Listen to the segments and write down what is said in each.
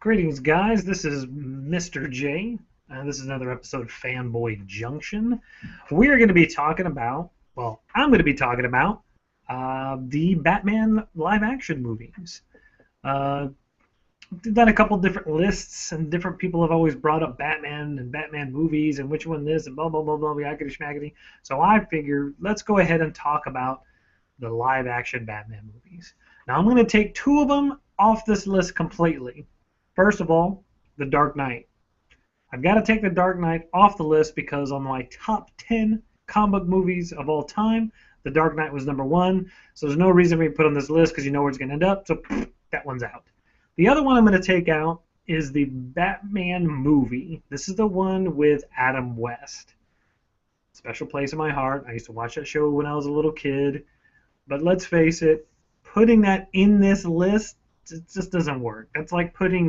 Greetings, guys. This is Mr. J. This is another episode of Fanboy JunKtion. We are going to be talking about, I'm going to be talking about the Batman live action movies. Uh, I've done a couple different lists, and different people have always brought up Batman and Batman movies and which one this and blah, blah, blah, blah, yakety schmackety. So I figured let's go ahead and talk about the live action Batman movies. Now I'm going to take two of them off this list completely. First of all, The Dark Knight. I've got to take The Dark Knight off the list because on my top 10 comic book movies of all time, The Dark Knight was number one. So there's no reason for me to put on this list because you know where it's going to end up. So that one's out. The other one I'm going to take out is the Batman movie. This is the one with Adam West. Special place in my heart. I used to watch that show when I was a little kid. But let's face it, putting that in this list, it just doesn't work. That's like putting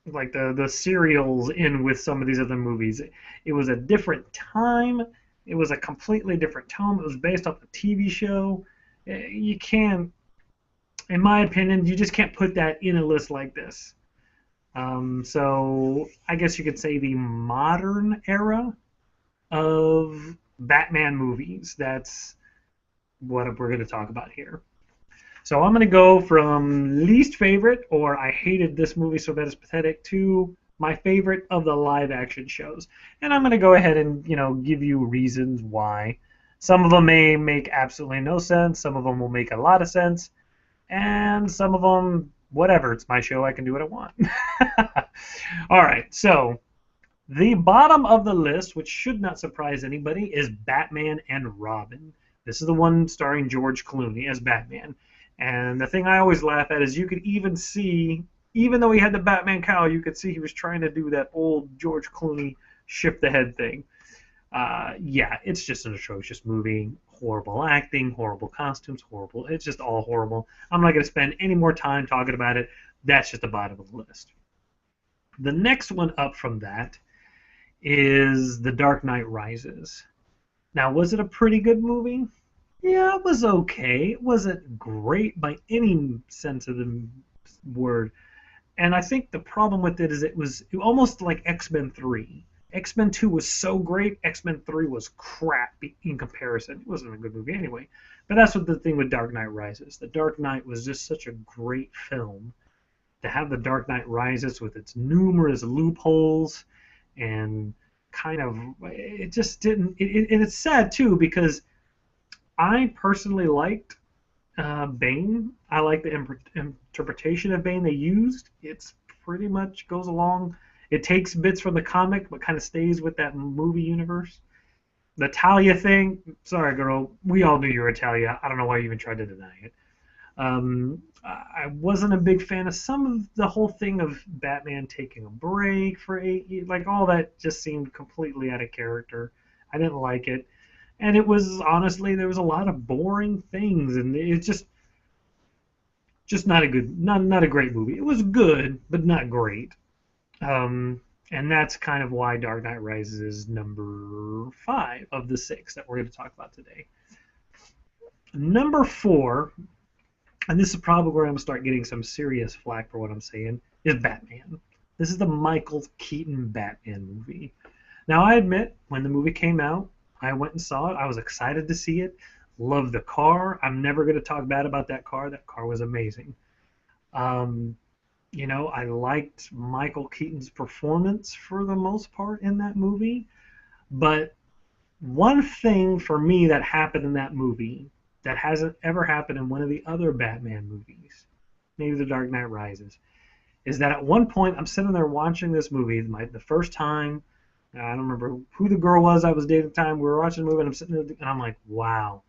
like the serials in with some of these other movies. It was a different time. It was a completely different tone. It was based off a TV show. You can't, in my opinion, you just can't put that in a list like this. So I guess you could say the modern era of Batman movies. That's what we're going to talk about here. So I'm going to go from least favorite, or I hated this movie so bad it's pathetic, to my favorite of the live action shows. And I'm going to go ahead and, give you reasons why. Some of them may make absolutely no sense. Some of them will make a lot of sense. And some of them, whatever. It's my show. I can do what I want. All right. So the bottom of the list, which should not surprise anybody, is Batman and Robin. This is the one starring George Clooney as Batman. And the thing I always laugh at is you could even see, even though he had the Batman cowl, you could see he was trying to do that old George Clooney shift the head thing. Yeah, it's just an atrocious movie. Horrible acting, horrible costumes, horrible. It's just all horrible. I'm not going to spend any more time talking about it. That's just the bottom of the list. The next one up from that is The Dark Knight Rises. Now, was it a pretty good movie? Yeah, it was okay. It wasn't great by any sense of the word. And I think the problem with it is it was almost like X-Men 3. X-Men 2 was so great, X-Men 3 was crap in comparison. It wasn't a good movie anyway. But that's what the thing with Dark Knight Rises. The Dark Knight was just such a great film. To have The Dark Knight Rises with its numerous loopholes and kind of, it just didn't, and it's sad too because I personally liked Bane. I like the interpretation of Bane they used. It's pretty much goes along. It takes bits from the comic, but kind of stays with that movie universe. The Talia thing, sorry, girl, we all knew you were Talia. I don't know why you even tried to deny it. I wasn't a big fan of some of the whole thing of Batman taking a break for 8 years. Like, all that just seemed completely out of character. I didn't like it. And it was, honestly, there was a lot of boring things, and it's just not a good, not a great movie. It was good, but not great. And that's kind of why Dark Knight Rises is number 5 of the 6 that we're going to talk about today. Number 4, and this is probably where I'm going to start getting some serious flack for what I'm saying, is Batman. This is the Michael Keaton Batman movie. Now, I admit, when the movie came out, I went and saw it. I was excited to see it. Loved the car. I'm never going to talk bad about that car. That car was amazing. I liked Michael Keaton's performance for the most part in that movie. But one thing for me that happened in that movie that hasn't ever happened in one of the other Batman movies, maybe The Dark Knight Rises, is that at one point I'm sitting there watching this movie, the first time. I don't remember who the girl was I was dating at the time. We were watching the movie, and I'm sitting there, and I'm like, wow,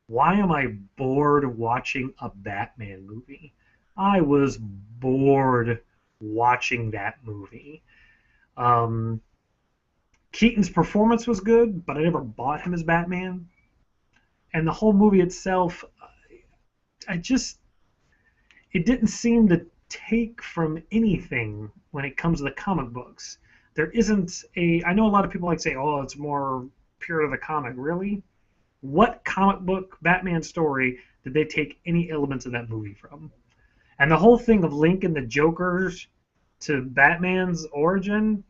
why am I bored watching a Batman movie? I was bored watching that movie. Keaton's performance was good, but I never bought him as Batman. And the whole movie itself, it didn't seem to take from anything when it comes to the comic books. There isn't I know a lot of people like to say, oh, it's more pure to the comic. Really? What comic book Batman story did they take any elements of that movie from? And the whole thing of linking the Jokers to Batman's origin,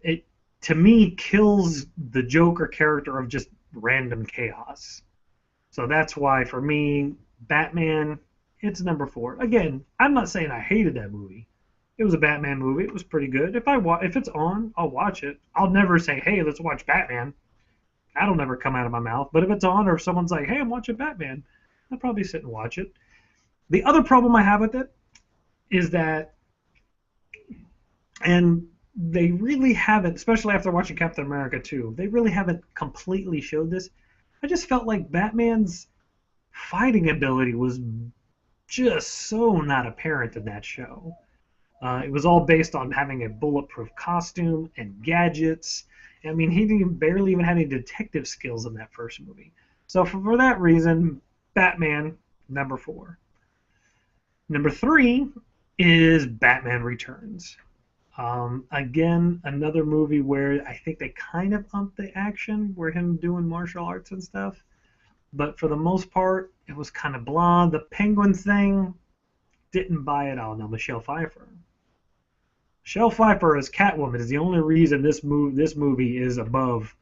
it to me kills the Joker character of just random chaos. So that's why for me, Batman, it's number four. Again, I'm not saying I hated that movie. It was a Batman movie. It was pretty good. If it's on, I'll watch it. I'll never say, "Hey, let's watch Batman." That'll never come out of my mouth. But if it's on, or if someone's like, "Hey, I'm watching Batman," I'll probably sit and watch it. The other problem I have with it is that, and they really haven't, especially after watching Captain America 2, they really haven't completely showed this. I just felt like Batman's fighting ability was just so not apparent in that show. It was all based on having a bulletproof costume and gadgets. I mean, he didn't barely even have any detective skills in that first movie. So for that reason, Batman, number four. Number three is Batman Returns. Again, another movie where I think they kind of upped the action, where him doing martial arts and stuff. But for the most part, it was kind of blah. The Penguin thing, didn't buy it all. No, Michelle Pfeiffer. Michelle Pfeiffer as Catwoman is the only reason this movie is above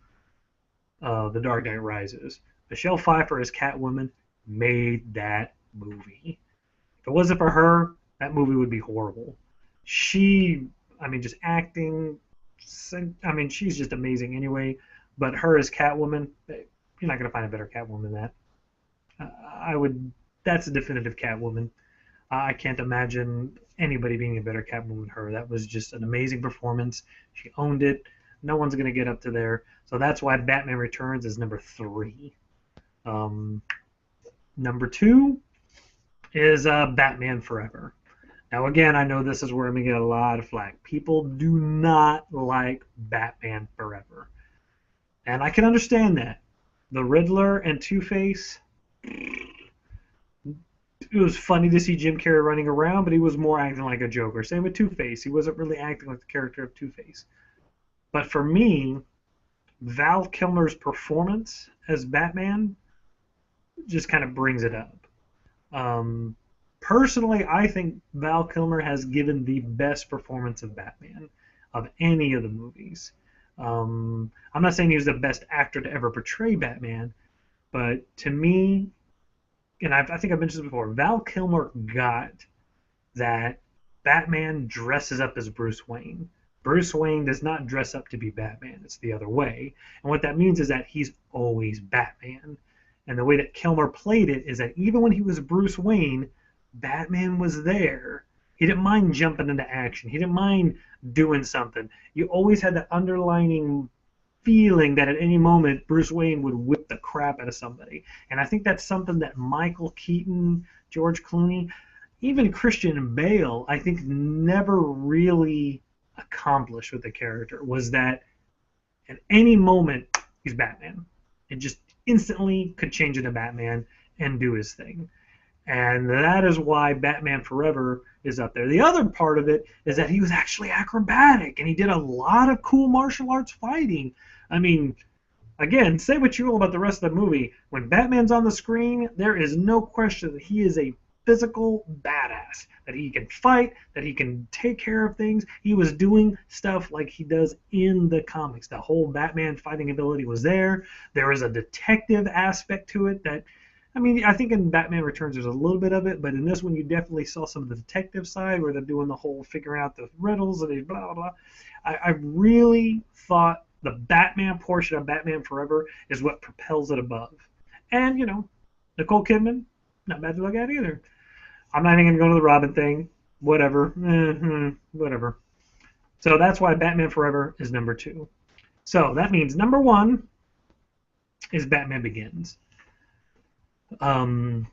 The Dark Knight Rises. Michelle Pfeiffer as Catwoman made that movie. If it wasn't for her, that movie would be horrible. I mean, just acting. I mean, she's just amazing anyway. But her as Catwoman, you're not gonna find a better Catwoman than that. I would. That's a definitive Catwoman. I can't imagine anybody being a better Catwoman than her. That was just an amazing performance. She owned it. No one's gonna get up to there. So that's why Batman Returns is number three. Number two is Batman Forever. Now, again, I know this is where I'm going to get a lot of flack. People do not like Batman Forever. And I can understand that. The Riddler and Two-Face, it was funny to see Jim Carrey running around, but he was more acting like a Joker. Same with Two-Face. He wasn't really acting like the character of Two-Face. But for me, Val Kilmer's performance as Batman just kind of brings it up. Personally, I think Val Kilmer has given the best performance of Batman of any of the movies. I'm not saying he was the best actor to ever portray Batman, but to me, and I think I've mentioned this before, Val Kilmer got that Batman dresses up as Bruce Wayne. Bruce Wayne does not dress up to be Batman. It's the other way. And what that means is that he's always Batman. And the way that Kilmer played it is that even when he was Bruce Wayne, Batman was there. He didn't mind jumping into action. He didn't mind doing something. You always had that underlining feeling that at any moment Bruce Wayne would whip the crap out of somebody. And I think that's something that Michael Keaton, George Clooney, even Christian Bale, I think never really accomplished with the character, was that at any moment he's Batman. It just instantly could change into Batman and do his thing. And that is why Batman Forever is up there. The other part of it is that he was actually acrobatic, and he did a lot of cool martial arts fighting. I mean, again, say what you will about the rest of the movie. When Batman's on the screen, there is no question that he is a physical badass, that he can fight, that he can take care of things. He was doing stuff like he does in the comics. The whole Batman fighting ability was there. There was a detective aspect to it that, I mean, I think in Batman Returns there's a little bit of it, but in this one you definitely saw some of the detective side where they're doing the whole figuring out the riddles and they blah, blah, blah. I really thought the Batman portion of Batman Forever is what propels it above. And, you know, Nicole Kidman, not bad to look at either. I'm not even going to go to the Robin thing. Whatever. Whatever. So that's why Batman Forever is number two. So that means number one is Batman Begins. The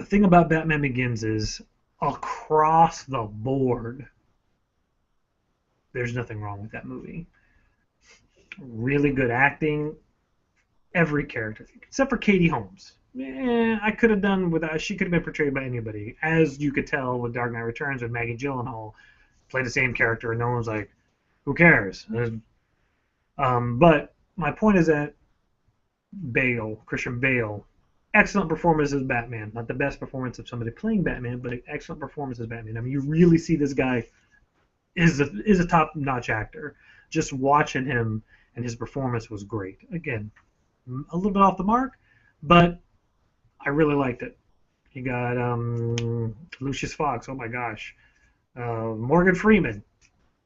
thing about Batman Begins is across the board, there's nothing wrong with that movie. Really good acting, every character, except for Katie Holmes. I could have done without. She could have been portrayed by anybody, as you could tell with Dark Knight Returns when Maggie Gyllenhaal played the same character, and no one was like, "Who cares?" But my point is that Christian Bale, excellent performance as Batman. Not the best performance of somebody playing Batman, but an excellent performance as Batman. I mean, you really see this guy is a top-notch actor. Just watching him and his performance was great. Again, a little bit off the mark, but I really liked it. You got Lucius Fox. Oh my gosh, Morgan Freeman,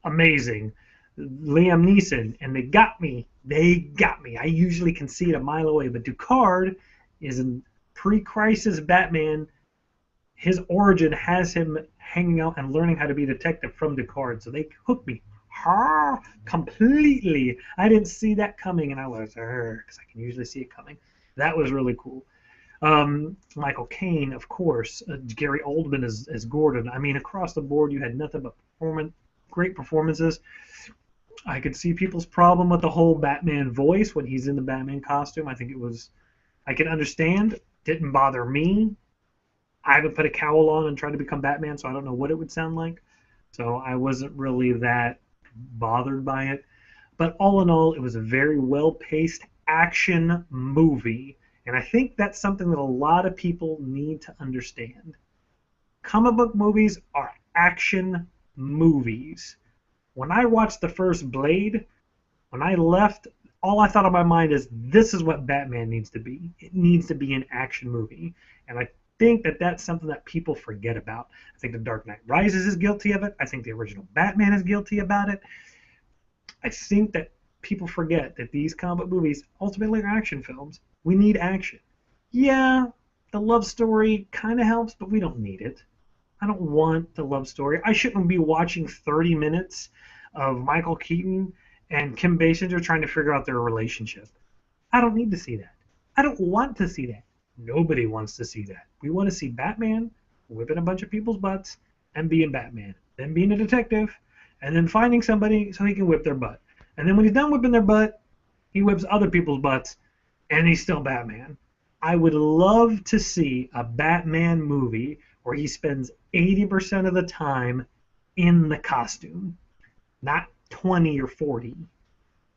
amazing. Liam Neeson, and they got me. They got me. I usually can see it a mile away, but Ducard is a pre-crisis Batman. His origin has him hanging out and learning how to be a detective from Ducard, so they hooked me completely. I didn't see that coming, and I was because I can usually see it coming. That was really cool. Michael Caine, of course. Gary Oldman as Gordon. I mean, across the board, you had nothing but great performances. I could see people's problem with the whole Batman voice when he's in the Batman costume. I think it was, I can understand. Didn't bother me. I haven't put a cowl on and tried to become Batman, so I don't know what it would sound like. So I wasn't really that bothered by it. But all in all, it was a very well-paced action movie. And I think that's something that a lot of people need to understand. Comic book movies are action movies. When I watched the first Blade, when I left, all I thought in my mind is, this is what Batman needs to be. It needs to be an action movie. And I think that that's something that people forget about. I think The Dark Knight Rises is guilty of it. I think the original Batman is guilty about it. I think that people forget that these comic book movies ultimately are action films. We need action. Yeah, the love story kind of helps, but we don't need it. I don't want the love story. I shouldn't be watching 30 minutes of Michael Keaton and Kim Basinger trying to figure out their relationship. I don't need to see that. I don't want to see that. Nobody wants to see that. We want to see Batman whipping a bunch of people's butts and being Batman, then being a detective, and then finding somebody so he can whip their butt. And then when he's done whipping their butt, he whips other people's butts, and he's still Batman. I would love to see a Batman movie where he spends 80% of the time in the costume, not 20 or 40.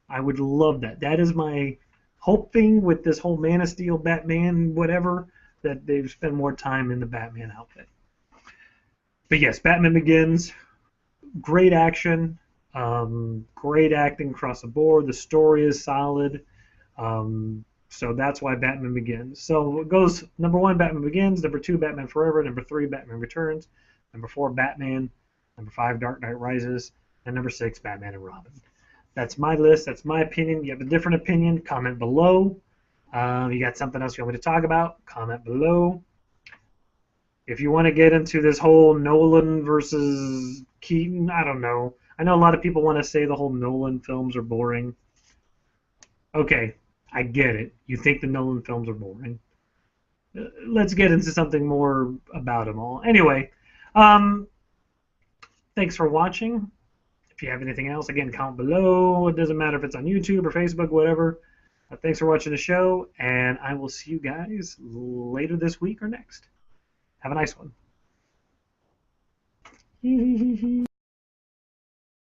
I would love that. That is my hoping with this whole Man of Steel, Batman, whatever, that they spend more time in the Batman outfit. But yes, Batman Begins, great action, great acting across the board. The story is solid. So that's why Batman Begins. So it goes number 1, Batman Begins, number 2, Batman Forever, number 3, Batman Returns, number 4, Batman, number 5, Dark Knight Rises, and number 6, Batman and Robin. That's my list. That's my opinion. You have a different opinion, comment below. You got something else you want me to talk about, comment below. If you want to get into this whole Nolan versus Keaton, I don't know. I know a lot of people want to say the whole Nolan films are boring. Okay, I get it. You think the Nolan films are boring. Let's get into something more about them all. Anyway, thanks for watching. If you have anything else, again, comment below. It doesn't matter if it's on YouTube or Facebook, whatever. Thanks for watching the show, and I will see you guys later this week or next. Have a nice one.